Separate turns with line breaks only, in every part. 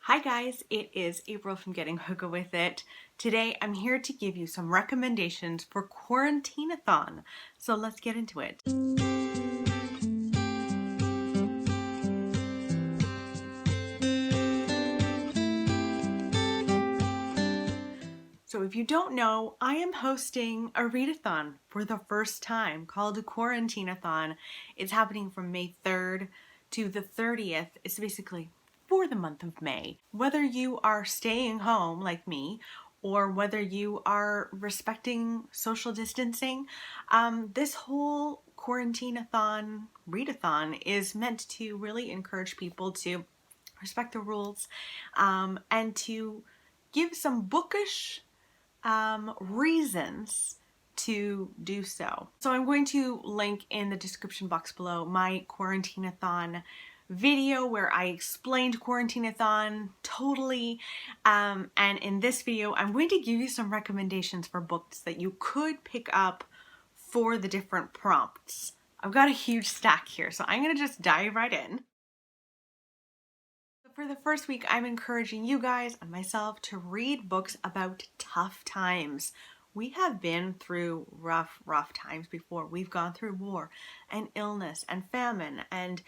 Hi guys, it is April from Getting Hugo with It. Today I'm here to give you some recommendations for Quarantineathon. So let's get into it. So if you don't know, I am hosting a read-a-thon for the first time called a Quarantineathon. It's happening from May 3rd to the 30th. It's basically for the month of May. Whether you are staying home like me or whether you are respecting social distancing, this whole Quarantineathon, read-a-thon is meant to really encourage people to respect the rules and to give some bookish reasons to do so. So I'm going to link in the description box below my Quarantineathon video where I explained Quarantineathon totally, and in this video I'm going to give you some recommendations for books that you could pick up for the different prompts. I've got a huge stack here, so I'm gonna just dive right in. For the first week, I'm encouraging you guys and myself to read books about tough times. We have been through rough times before. We've gone through war and illness and famine and,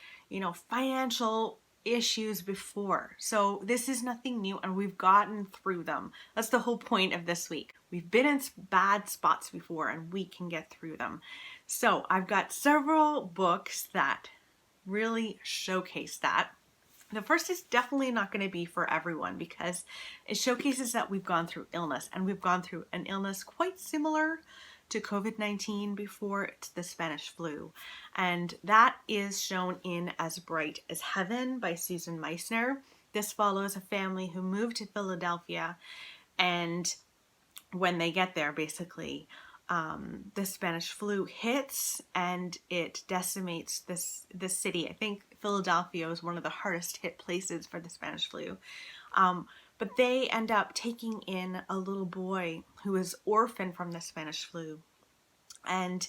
financial issues before. So this is nothing new and we've gotten through them. That's the whole point of this week. We've been in bad spots before and we can get through them. So I've got several books that really showcase that. The first is definitely not going to be for everyone because it showcases that we've gone through illness, and we've gone through an illness quite similar to COVID-19 before. It's the Spanish flu, and that is shown in As Bright as Heaven by Susan Meissner. This follows a family who moved to Philadelphia, and when they get there, basically, the Spanish flu hits and it decimates this city. I think Philadelphia is one of the hardest hit places for the Spanish flu. But they end up taking in a little boy who is orphaned from the Spanish flu. And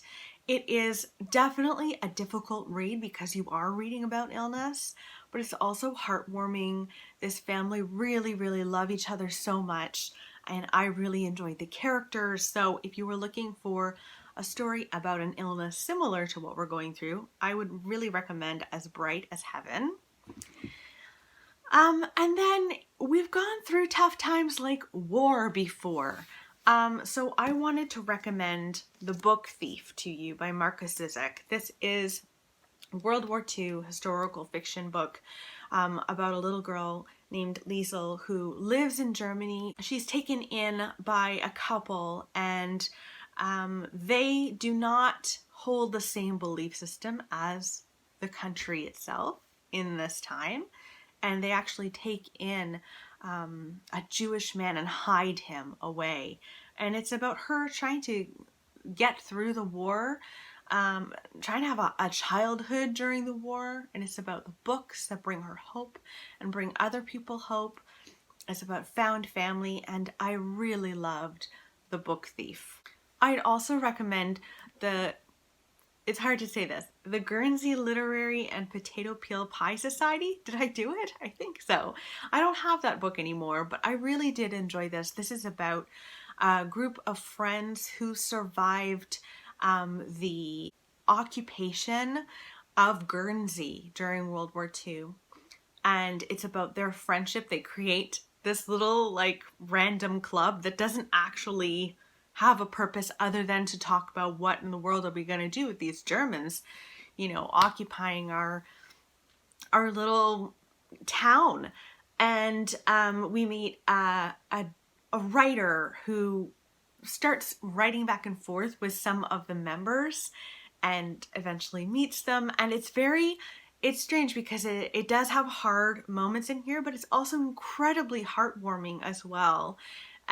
it is definitely a difficult read because you are reading about illness, but it's also heartwarming. This family really, really love each other so much, and I really enjoyed the characters. So if you were looking for a story about an illness similar to what we're going through, I would really recommend As Bright as Heaven. And then we've gone through tough times like war before. So I wanted to recommend The Book Thief to you by Marcus Zizek. This is a World War II historical fiction book about a little girl named Liesel who lives in Germany. She's taken in by a couple, and they do not hold the same belief system as the country itself in this time. And they actually take in a Jewish man and hide him away. And it's about her trying to get through the war, trying to have a childhood during the war. And it's about the books that bring her hope and bring other people hope. It's about found family, and I really loved The Book Thief. I'd also recommend it's hard to say this, the Guernsey Literary and Potato Peel Pie Society. Did I do it? I think so. I don't have that book anymore, but I really did enjoy this. This is about a group of friends who survived the occupation of Guernsey during World War II. And it's about their friendship. They create this little random club that doesn't actually have a purpose other than to talk about what in the world are we going to do with these Germans, occupying our little town. And we meet a writer who starts writing back and forth with some of the members and eventually meets them. And it's strange because it does have hard moments in here, but it's also incredibly heartwarming as well.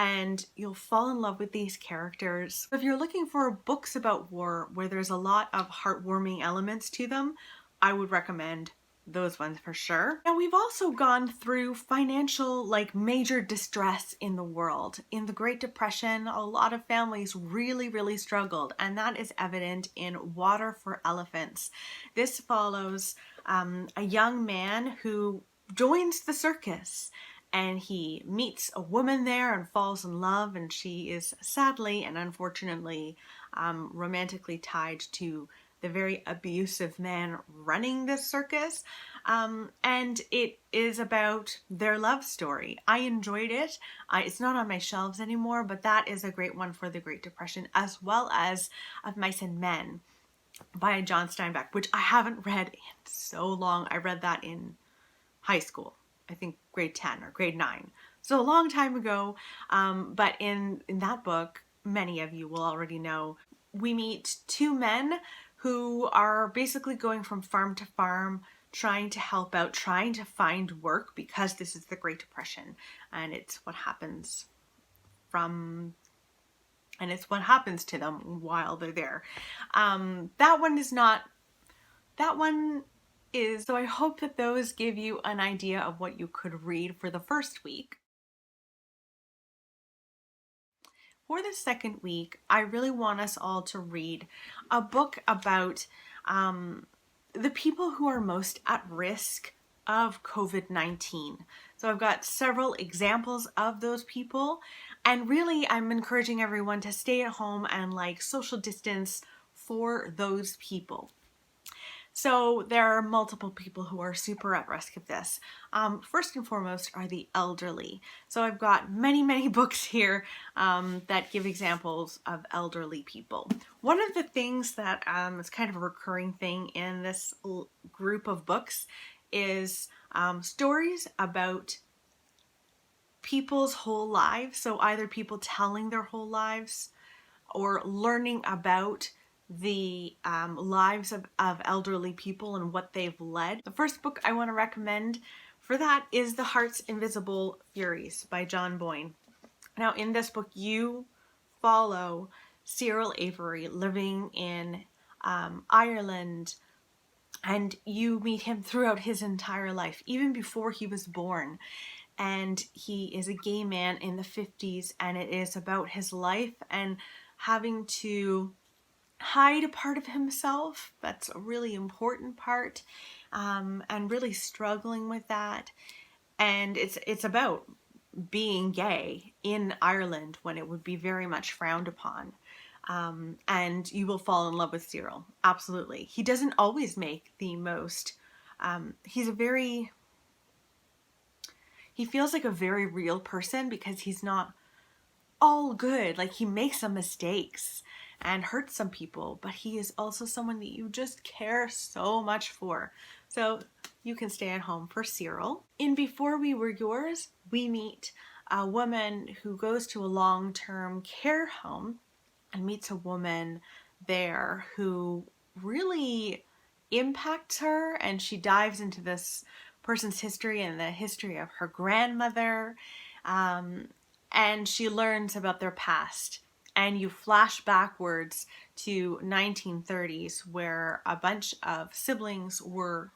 And you'll fall in love with these characters. If you're looking for books about war where there's a lot of heartwarming elements to them, I would recommend those ones for sure. Now, we've also gone through financial, major distress in the world. In the Great Depression, a lot of families really, really struggled, and that is evident in Water for Elephants. This follows a young man who joins the circus and he meets a woman there and falls in love, and she is sadly and unfortunately romantically tied to the very abusive man running this circus. And it is about their love story. I enjoyed it. It's not on my shelves anymore, but that is a great one for the Great Depression, as well as Of Mice and Men by John Steinbeck, which I haven't read in so long. I read that in high school, I think grade 10 or grade 9. So a long time ago. But in that book, many of you will already know, we meet two men who are basically going from farm to farm, trying to help out, trying to find work, because this is the Great Depression, and it's what happens to them while they're there. That one is, so I hope that those give you an idea of what you could read for the first week. For the second week, I really want us all to read a book about the people who are most at risk of COVID-19. So I've got several examples of those people, and really I'm encouraging everyone to stay at home and social distance for those people. So there are multiple people who are super at risk of this. First and foremost are the elderly. So I've got many books here that give examples of elderly people. One of the things that is kind of a recurring thing in this group of books is stories about people's whole lives. So either people telling their whole lives or learning about the lives of elderly people and what they've led. The first book I want to recommend for that is The Heart's Invisible Furies by John Boyne. Now in this book you follow Cyril Avery living in Ireland, and you meet him throughout his entire life, even before he was born. And he is a gay man in the 50s, and it is about his life and having to hide a part of himself that's a really important part, and really struggling with that. And it's about being gay in Ireland when it would be very much frowned upon. And you will fall in love with Cyril, absolutely. He doesn't always make the most, he feels like a very real person, because he's not all good. He makes some mistakes and hurts some people, but he is also someone that you just care so much for. So you can stay at home for Cyril. In Before We Were Yours, we meet a woman who goes to a long-term care home and meets a woman there who really impacts her, and she dives into this person's history and the history of her grandmother, and she learns about their past. And you flash backwards to 1930s, where a bunch of siblings were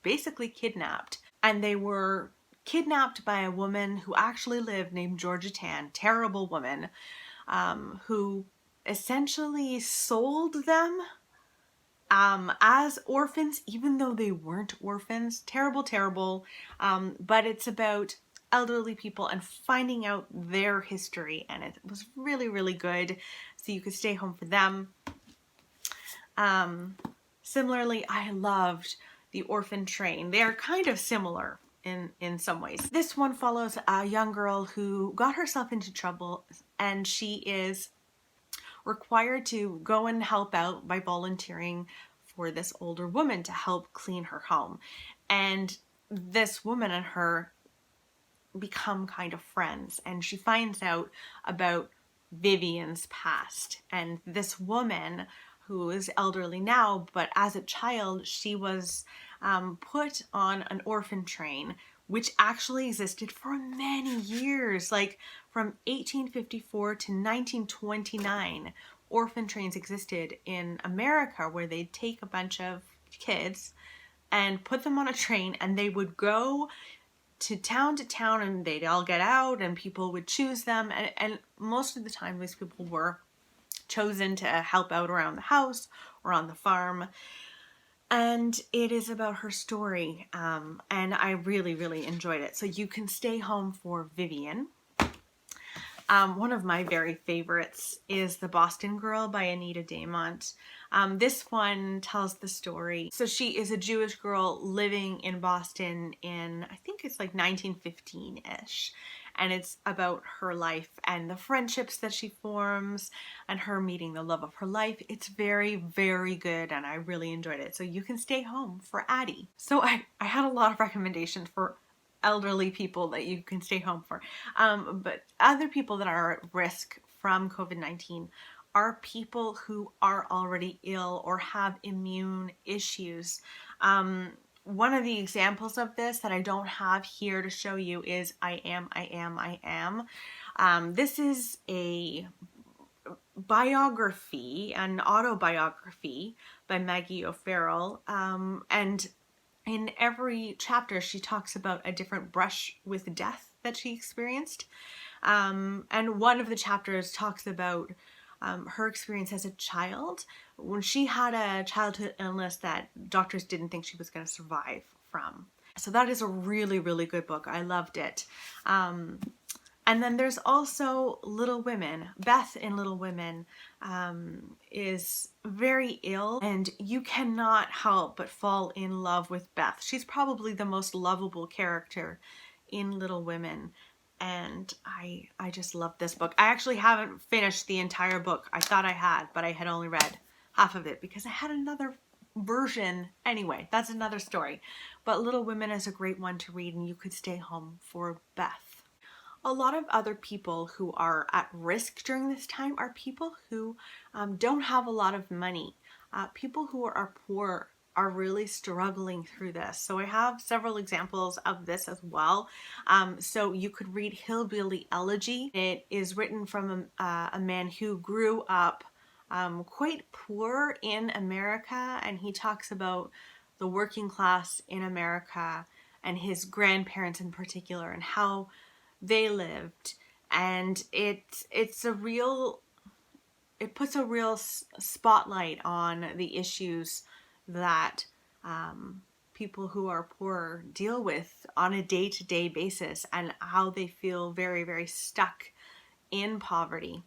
basically kidnapped, and they were kidnapped by a woman who actually lived named Georgia Tan, terrible woman, who essentially sold them as orphans, even though they weren't orphans. Terrible. But it's about elderly people and finding out their history, and it was really good, so you could stay home for them. Similarly, I loved The Orphan Train. They are kind of similar in some ways. This one follows a young girl who got herself into trouble, and she is required to go and help out by volunteering for this older woman to help clean her home. And this woman and her become kind of friends, and she finds out about Vivian's past. And this woman, who is elderly now, but as a child she was put on an orphan train, which actually existed for many years, from 1854 to 1929. Orphan trains existed in America, where they'd take a bunch of kids and put them on a train, and they would go to town, and they'd all get out, and people would choose them, and most of the time these people were chosen to help out around the house or on the farm. And it is about her story, and I really, really enjoyed it. So you can stay home for Vivian. One of my very favorites is The Boston Girl by Anita Damont. This one tells the story. So she is a Jewish girl living in Boston in, I think it's like 1915-ish. And it's about her life and the friendships that she forms and her meeting the love of her life. It's very, very good, and I really enjoyed it. So you can stay home for Addie. So I had a lot of recommendations for elderly people that you can stay home for. But other people that are at risk from COVID-19 are people who are already ill or have immune issues. One of the examples of this that I don't have here to show you is I Am. This is a biography, an autobiography by Maggie O'Farrell, and in every chapter she talks about a different brush with death that she experienced. And one of the chapters talks about her experience as a child when she had a childhood illness that doctors didn't think she was going to survive from. So that is a really, really good book. I loved it. And then there's also Little Women. Beth in Little Women is very ill, and you cannot help but fall in love with Beth. She's probably the most lovable character in Little Women, and I just love this book. I actually haven't finished the entire book. I thought I had, but I had only read half of it because I had another version. Anyway, that's another story. But Little Women is a great one to read, and you could stay home for Beth. A lot of other people who are at risk during this time are people who don't have a lot of money. People who are poor are really struggling through this. So I have several examples of this as well. So you could read Hillbilly Elegy. It is written from a man who grew up quite poor in America, and he talks about the working class in America and his grandparents in particular and how they lived, and it puts a real spotlight on the issues that people who are poor deal with on a day-to-day basis and how they feel very, very stuck in poverty.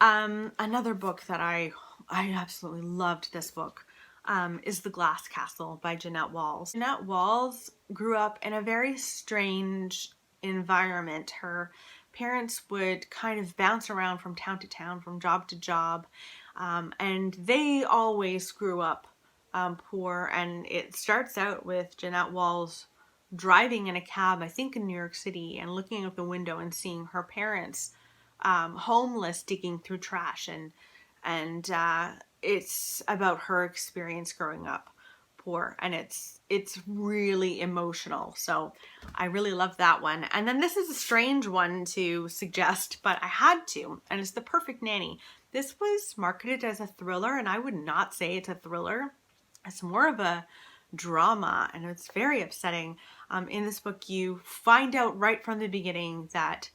Another book that I absolutely loved, this book, is The Glass Castle by Jeanette Walls. Jeanette Walls grew up in a very strange environment. Her parents would kind of bounce around from town to town, from job to job, and they always grew up poor. And it starts out with Jeanette Walls driving in a cab, I think in New York City, and looking out the window and seeing her parents homeless, digging through trash, and it's about her experience growing up poor, and it's really emotional. So I really love that one. And then this is a strange one to suggest, but I had to, and it's The Perfect Nanny. This was marketed as a thriller, and I would not say it's a thriller. It's more of a drama, and it's very upsetting. In this book, you find out right from the beginning that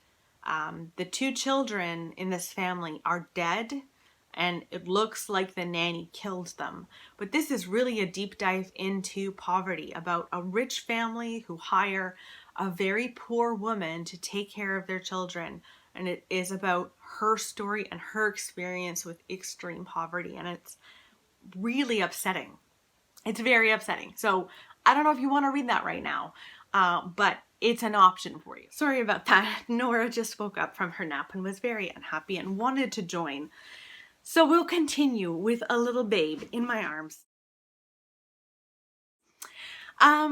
the two children in this family are dead, and it looks like the nanny killed them. But this is really a deep dive into poverty, about a rich family who hire a very poor woman to take care of their children. And it is about her story and her experience with extreme poverty. And it's really upsetting. It's very upsetting. So I don't know if you want to read that right now, but it's an option for you. Sorry about that. Nora just woke up from her nap and was very unhappy and wanted to join. So we'll continue with A Little Babe in My Arms.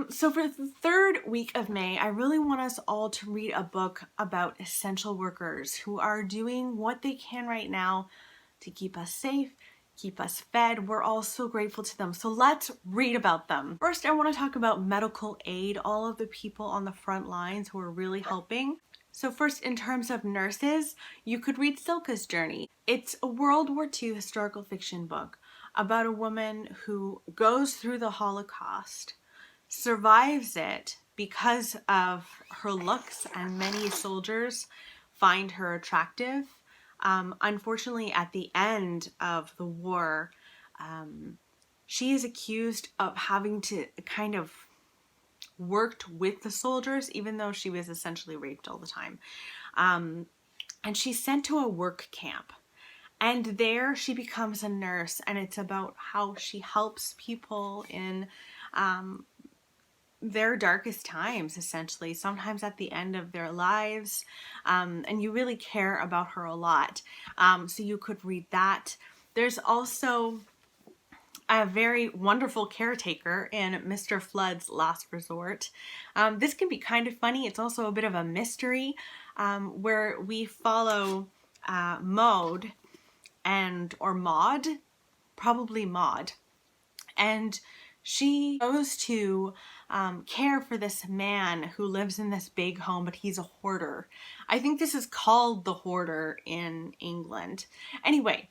So for the third week of May, I really want us all to read a book about essential workers who are doing what they can right now to keep us safe, keep us fed. We're all so grateful to them. So let's read about them. First, I want to talk about medical aid, all of the people on the front lines who are really helping. So first, in terms of nurses, you could read Cilka's Journey. It's a World War II historical fiction book about a woman who goes through the Holocaust, survives it because of her looks, and many soldiers find her attractive. Unfortunately, at the end of the war, she is accused of having to kind of worked with the soldiers, even though she was essentially raped all the time. And she's sent to a work camp. And there she becomes a nurse, and it's about how she helps people in their darkest times, essentially, sometimes at the end of their lives. And you really care about her a lot. So you could read that. There's also a very wonderful caretaker in Mr. Flood's Last Resort. This can be kind of funny. It's also a bit of a mystery where we follow Maud or Maud, probably Maud, and she goes to care for this man who lives in this big home, but he's a hoarder. I think this is called the Hoarder in England. Anyway,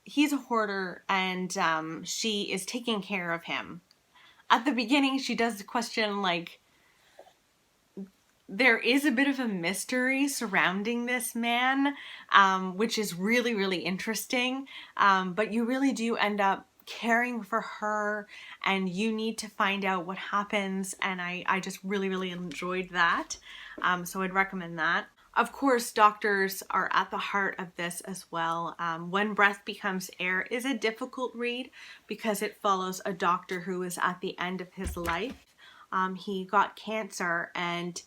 he's a hoarder, and she is taking care of him. At the beginning, she does question, like, there is a bit of a mystery surrounding this man, which is really, really interesting. But you really do end up caring for her, and you need to find out what happens. And I just really, really enjoyed that. So I'd recommend that. Of course, doctors are at the heart of this as well. When Breath Becomes Air is a difficult read because it follows a doctor who is at the end of his life. He got cancer, and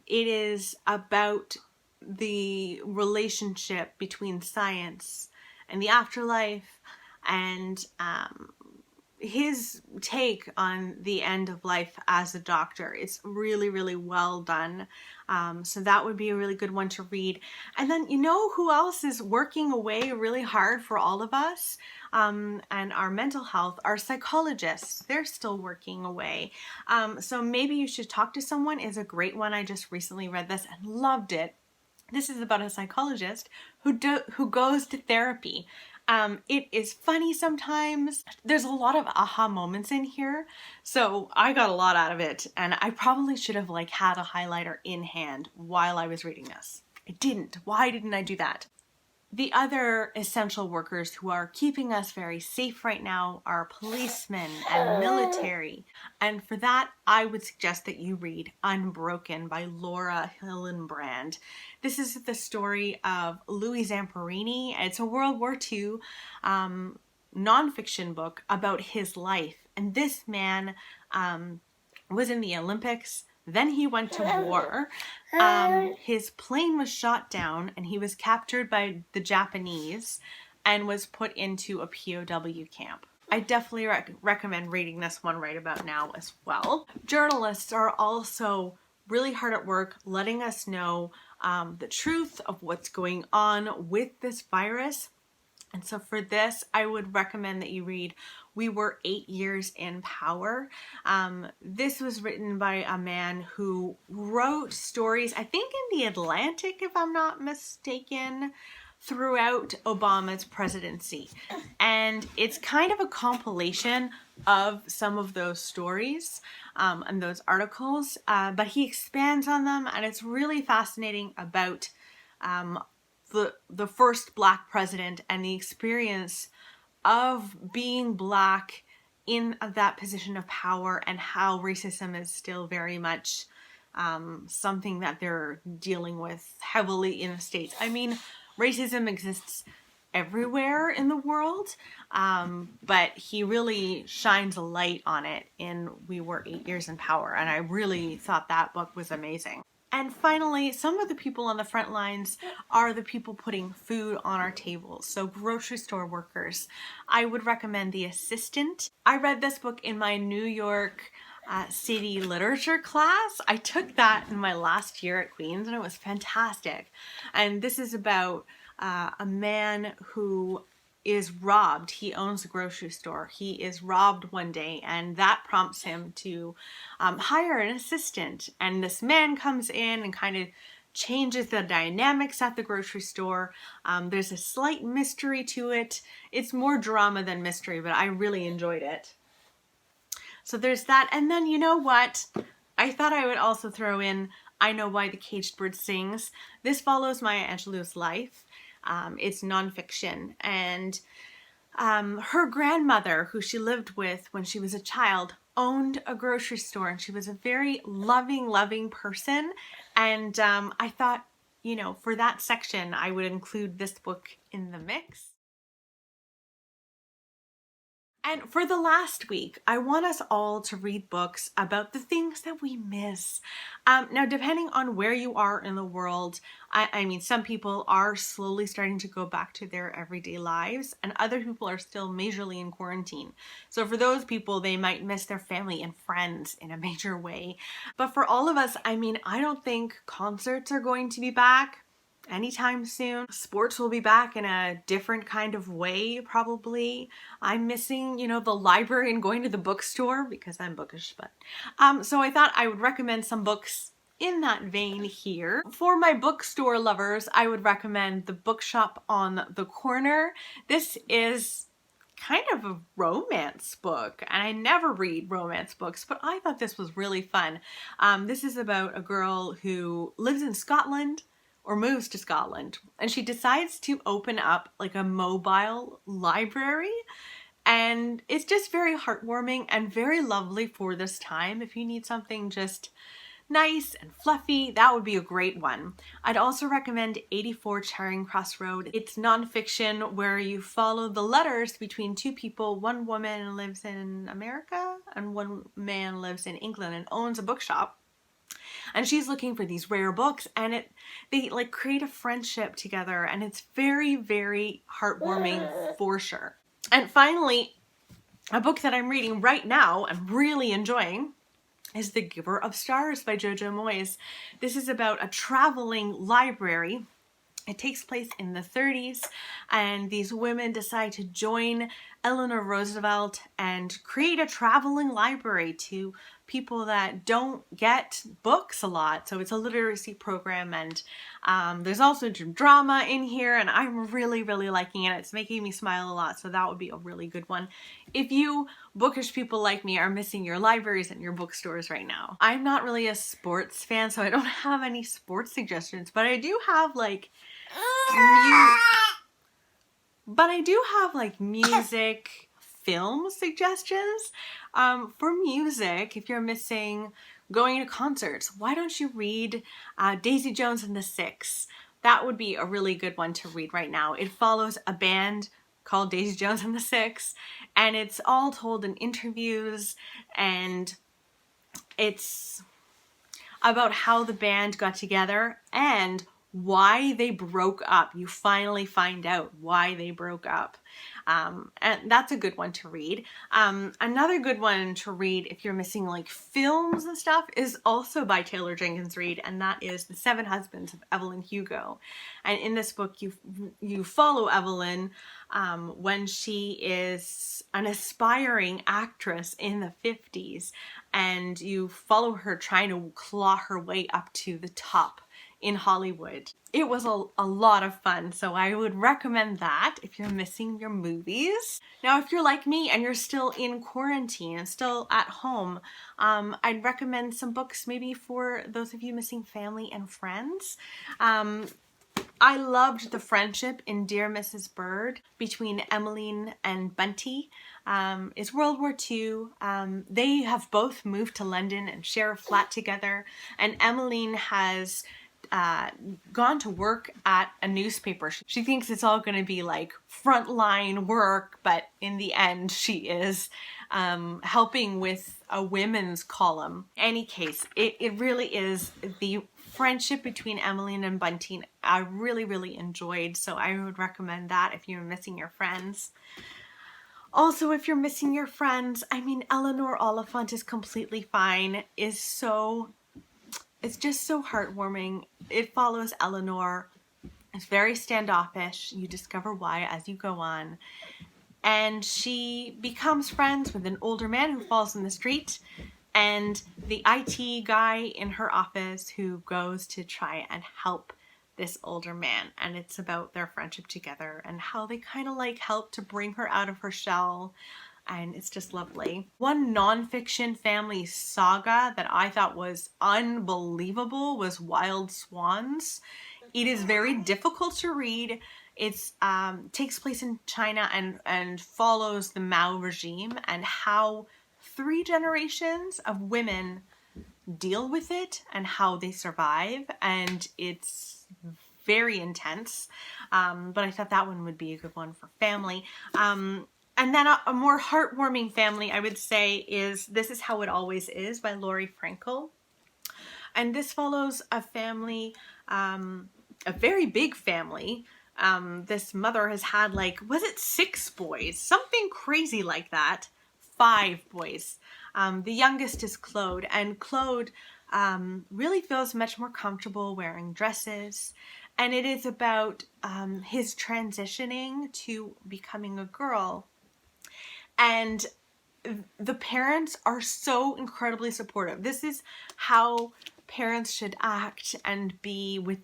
it is about the relationship between science and the afterlife, and his take on the end of life as a doctor. It's really, really well done. So that would be a really good one to read. And then, you know who else is working away really hard for all of us and our mental health? Our psychologists. They're still working away. So maybe you should talk to someone is a great one. I just recently read this and loved it. This is about a psychologist who goes to therapy. It is funny sometimes. There's a lot of aha moments in here, so I got a lot out of it, and I probably should have had a highlighter in hand while I was reading this. I didn't. Why didn't I do that? The other essential workers who are keeping us very safe right now are policemen and military. And for that, I would suggest that you read Unbroken by Laura Hillenbrand. This is the story of Louis Zamperini. It's a World War II nonfiction book about his life. And this man was in the Olympics. Then he went to war. His plane was shot down, and he was captured by the Japanese and was put into a POW camp. I definitely recommend reading this one right about now as well. Journalists are also really hard at work letting us know the truth of what's going on with this virus. And so for this, I would recommend that you read We Were 8 Years in Power. This was written by a man who wrote stories, I think in the Atlantic, if I'm not mistaken, throughout Obama's presidency. And it's kind of a compilation of some of those stories and those articles, but he expands on them, and it's really fascinating about the first Black president and the experience of being Black in that position of power, and how racism is still very much something that they're dealing with heavily in the States. I mean, racism exists everywhere in the world, but he really shines a light on it in We Were 8 Years in Power, and I really thought that book was amazing. And finally, some of the people on the front lines are the people putting food on our tables. So grocery store workers. I would recommend The Assistant. I read this book in my New York City literature class. I took that in my last year at Queen's, and it was fantastic. And this is about a man who is robbed. He owns a grocery store. He is robbed one day, and that prompts him to hire an assistant. And this man comes in and kind of changes the dynamics at the grocery store. There's a slight mystery to it. It's more drama than mystery, but I really enjoyed it. So there's that. And then, you know what? I thought I would also throw in I Know Why the Caged Bird Sings. This follows Maya Angelou's life. It's nonfiction, and Her grandmother, who she lived with when she was a child, owned a grocery store, and she was a very loving person. And I thought, you know, for that section, I would include this book in the mix. And for the last week, I want us all to read books about the things that we miss. Now, depending on where you are in the world, I mean, some people are slowly starting to go back to their everyday lives, and other people are still majorly in quarantine. So for those people, they might miss their family and friends in a major way. But for all of us, I mean, I don't think concerts are going to be back anytime soon. Sports will be back in a different kind of way, probably. I'm missing, you know, the library and going to the bookstore because I'm bookish, but so I thought I would recommend some books in that vein here. For my bookstore lovers, I would recommend The Bookshop on the Corner. This is kind of a romance book, and I never read romance books, but I thought this was really fun. This is about a girl who lives in Scotland, or moves to Scotland, and she decides to open up like a mobile library, and it's just very heartwarming and very lovely for this time. If you need something just nice and fluffy, that would be a great one. I'd also recommend 84 Charing Cross Road. It's nonfiction where you follow the letters between two people. One woman lives in America and one man lives in England and owns a bookshop. And she's looking for these rare books, and they like create a friendship together, and it's very heartwarming for sure. And finally, a book that I'm reading right now and really enjoying is The Giver of Stars by Jojo Moyes. This is about a traveling library. It takes place in the 30s, and these women decide to join Eleanor Roosevelt and create a traveling library to people that don't get books a lot. So it's a literacy program, and there's also drama in here, and I'm really liking it. It's making me smile a lot, so that would be a really good one. If you bookish people like me are missing your libraries and your bookstores right now. I'm not really a sports fan, so I don't have any sports suggestions, but I do have like music film suggestions. For music, if you're missing going to concerts, why don't you read Daisy Jones and the Six? That would be a really good one to read right now. It follows a band called Daisy Jones and the Six, and it's all told in interviews, and it's about how the band got together and why they broke up. You finally find out why they broke up. And that's a good one to read. Another good one to read if you're missing like films and stuff is also by Taylor Jenkins Reid, and that is The Seven Husbands of Evelyn Hugo. And in this book, you follow Evelyn when she is an aspiring actress in the 50s, and you follow her trying to claw her way up to the top in Hollywood. It was a lot of fun, so I would recommend that if you're missing your movies. Now, if you're like me and you're still in quarantine and still at home, I'd recommend some books maybe for those of you missing family and friends. I loved the friendship in Dear Mrs. Bird between Evelyn and Bunty. It's World War II. They have both moved to London and share a flat together, and Evelyn has gone to work at a newspaper. She thinks it's all going to be like frontline work, but in the end she is helping with a women's column. In any case, it really is the friendship between Evelyn and Bunty I really enjoyed, so I would recommend that if you're missing your friends. Also, if you're missing your friends, I mean, Eleanor Oliphant is completely fine. It's just so heartwarming. It follows Eleanor. It's very standoffish. You discover why as you go on. And she becomes friends with an older man who falls in the street, and the IT guy in her office who goes to try and help this older man. And it's about their friendship together and how they kind of like help to bring her out of her shell. And it's just lovely. One nonfiction family saga that I thought was unbelievable was Wild Swans. It is very difficult to read. It's takes place in China and follows the Mao regime and how 3 generations of women deal with it and how they survive, and it's very intense. But I thought that one would be a good one for family. And then a more heartwarming family, I would say, is This Is How It Always Is by Laurie Frankel. And this follows a family, a very big family. This mother has had, like, was it 6 boys? Something crazy like that. 5 boys. The youngest is Claude, and Claude really feels much more comfortable wearing dresses. And it is about his transitioning to becoming a girl. And the parents are so incredibly supportive. This is how parents should act and be with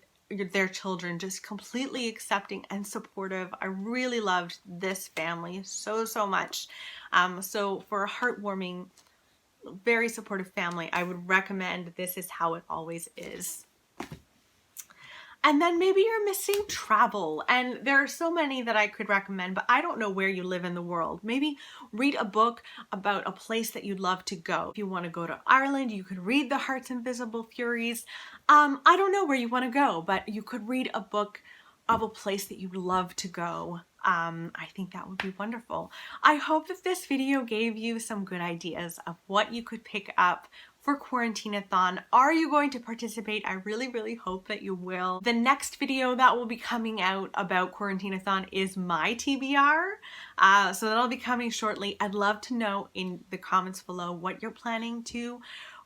their children, just completely accepting and supportive. I really loved this family so much. So for a heartwarming, very supportive family, I would recommend This Is How It Always Is. And then maybe you're missing travel, and there are so many that I could recommend, but I don't know where you live in the world. Maybe read a book about a place that you'd love to go. If you want to go to Ireland, you could read The Heart's Invisible Furies. I don't know where you want to go, but you could read a book of a place that you'd love to go. I think that would be wonderful. I hope that this video gave you some good ideas of what you could pick up for Quarantineathon. Are you going to participate? I really hope that you will. The next video that will be coming out about Quarantineathon is my TBR. So that'll be coming shortly. I'd love to know in the comments below what you're planning to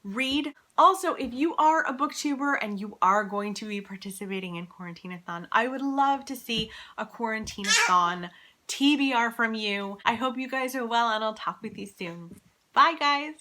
read. Also, if you are a booktuber and you are going to be participating in Quarantineathon, I would love to see a Quarantineathon TBR from you. I hope you guys are well, and I'll talk with you soon. Bye, guys!